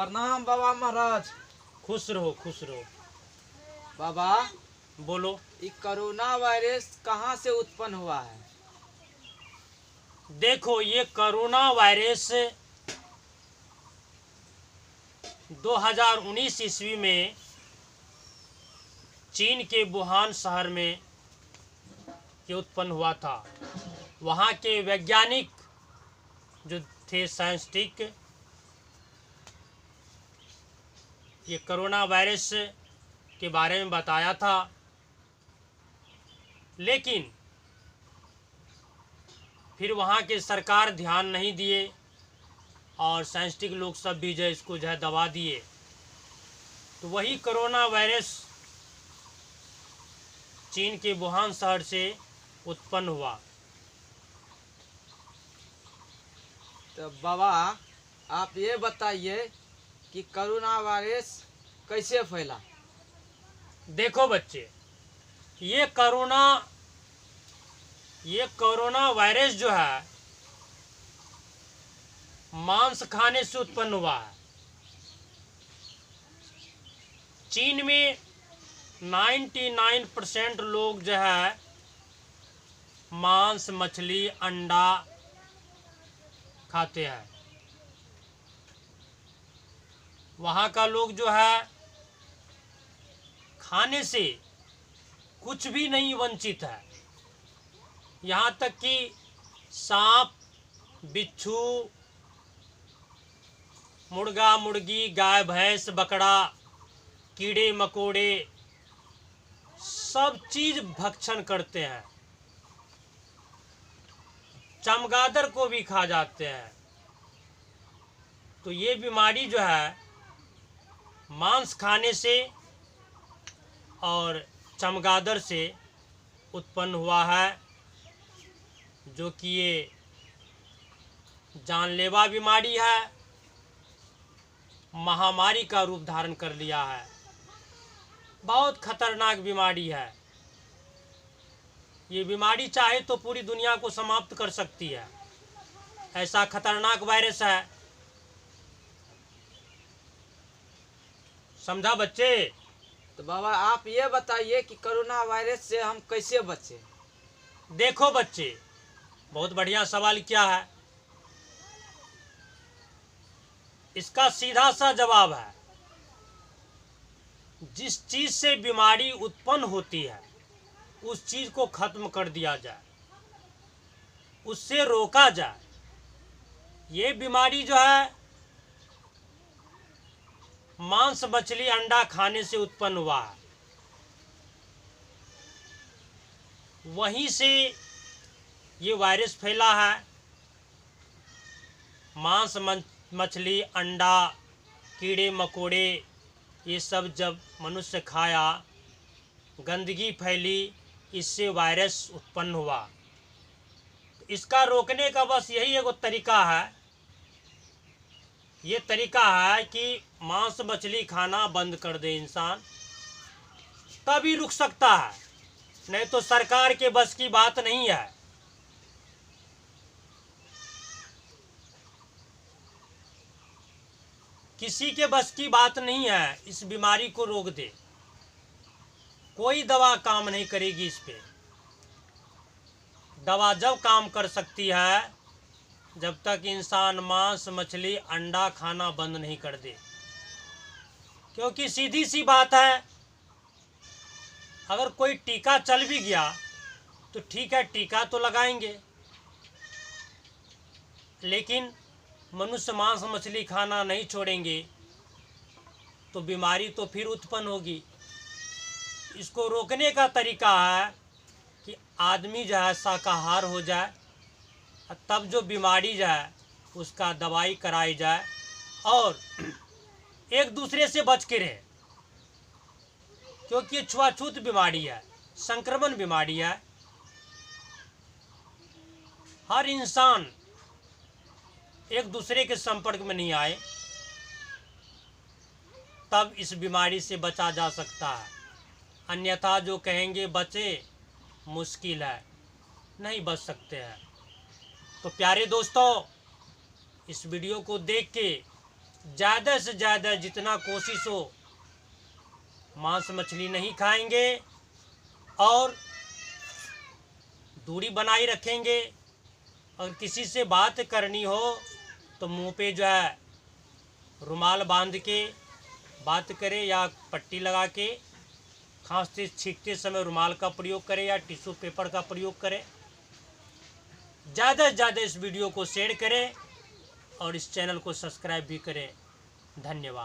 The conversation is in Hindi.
प्रणाम बाबा महाराज। खुश रहो खुश रहो। बाबा बोलो। ये कोरोना वायरस कहाँ से उत्पन्न हुआ है? देखो, ये कोरोना वायरस 2019 ईस्वी में चीन के वुहान शहर में ये उत्पन्न हुआ था। वहाँ के वैज्ञानिक जो थे, साइंटिस्ट, ये कोरोना वायरस के बारे में बताया था, लेकिन फिर वहाँ के सरकार ध्यान नहीं दिए और साइंटिस्ट लोग सब भी जो इसको जो है दबा दिए। तो वही कोरोना वायरस चीन के वुहान शहर से उत्पन्न हुआ। तो बाबा आप ये बताइए कि कोरोना वायरस कैसे फैला? देखो बच्चे, ये कोरोना वायरस जो है मांस खाने से उत्पन्न हुआ है। चीन में 99% लोग जो है मांस, मछली, अंडा खाते हैं। वहाँ का लोग जो है खाने से कुछ भी नहीं वंचित है। यहाँ तक कि सांप, बिच्छू, मुर्गा, मुर्गी, गाय, भैंस, बकरा, कीड़े मकोड़े सब चीज भक्षण करते हैं। चमगादड़ को भी खा जाते हैं। तो ये बीमारी जो है मांस खाने से और चमगादड़ से उत्पन्न हुआ है, जो कि ये जानलेवा बीमारी है, महामारी का रूप धारण कर लिया है। बहुत खतरनाक बीमारी है। ये बीमारी चाहे तो पूरी दुनिया को समाप्त कर सकती है। ऐसा खतरनाक वायरस है। समझा बच्चे? तो बाबा आप ये बताइए कि कोरोना वायरस से हम कैसे बचें? देखो बच्चे, बहुत बढ़िया सवाल किया है। इसका सीधा सा जवाब है, जिस चीज से बीमारी उत्पन्न होती है उस चीज को खत्म कर दिया जाए, उससे रोका जाए। ये बीमारी जो है मांस, मछली, अंडा खाने से उत्पन्न हुआ है। वहीं से ये वायरस फैला है। मांस, मछली, अंडा, कीड़े मकोड़े ये सब जब मनुष्य खाया, गंदगी फैली, इससे वायरस उत्पन्न हुआ। इसका रोकने का बस यही एगो तरीका है। ये तरीका है कि मांस मछली खाना बंद कर दे इंसान, तभी रुक सकता है। नहीं तो सरकार के बस की बात नहीं है। किसी के बस की बात नहीं है इस बीमारी को रोक दे। कोई दवा काम नहीं करेगी इस पे। दवा जब काम कर सकती है जब तक इंसान मांस, मछली, अंडा खाना बंद नहीं कर दे। क्योंकि सीधी सी बात है, अगर कोई टीका चल भी गया तो ठीक है, टीका तो लगाएंगे, लेकिन मनुष्य मांस मछली खाना नहीं छोड़ेंगे तो बीमारी तो फिर उत्पन्न होगी। इसको रोकने का तरीका है कि आदमी जो है शाकाहार हो जाए, तब जो बीमारी जो है उसका दवाई कराई जाए और एक दूसरे से बच के रहे। क्योंकि ये छुआछूत बीमारी है, संक्रमण बीमारी है। हर इंसान एक दूसरे के संपर्क में नहीं आए तब इस बीमारी से बचा जा सकता है। अन्यथा जो कहेंगे बचे, मुश्किल है, नहीं बच सकते हैं। तो प्यारे दोस्तों, इस वीडियो को देख के ज़्यादा से ज़्यादा जितना कोशिश हो मांस मछली नहीं खाएंगे और दूरी बनाई रखेंगे। और किसी से बात करनी हो तो मुंह पे जो है रुमाल बांध के बात करें या पट्टी लगा के, खांसते छींकते समय रुमाल का प्रयोग करें या टिश्यू पेपर का प्रयोग करें। ज़्यादा से ज़्यादा इस वीडियो को शेयर करें और इस चैनल को सब्सक्राइब भी करें। धन्यवाद।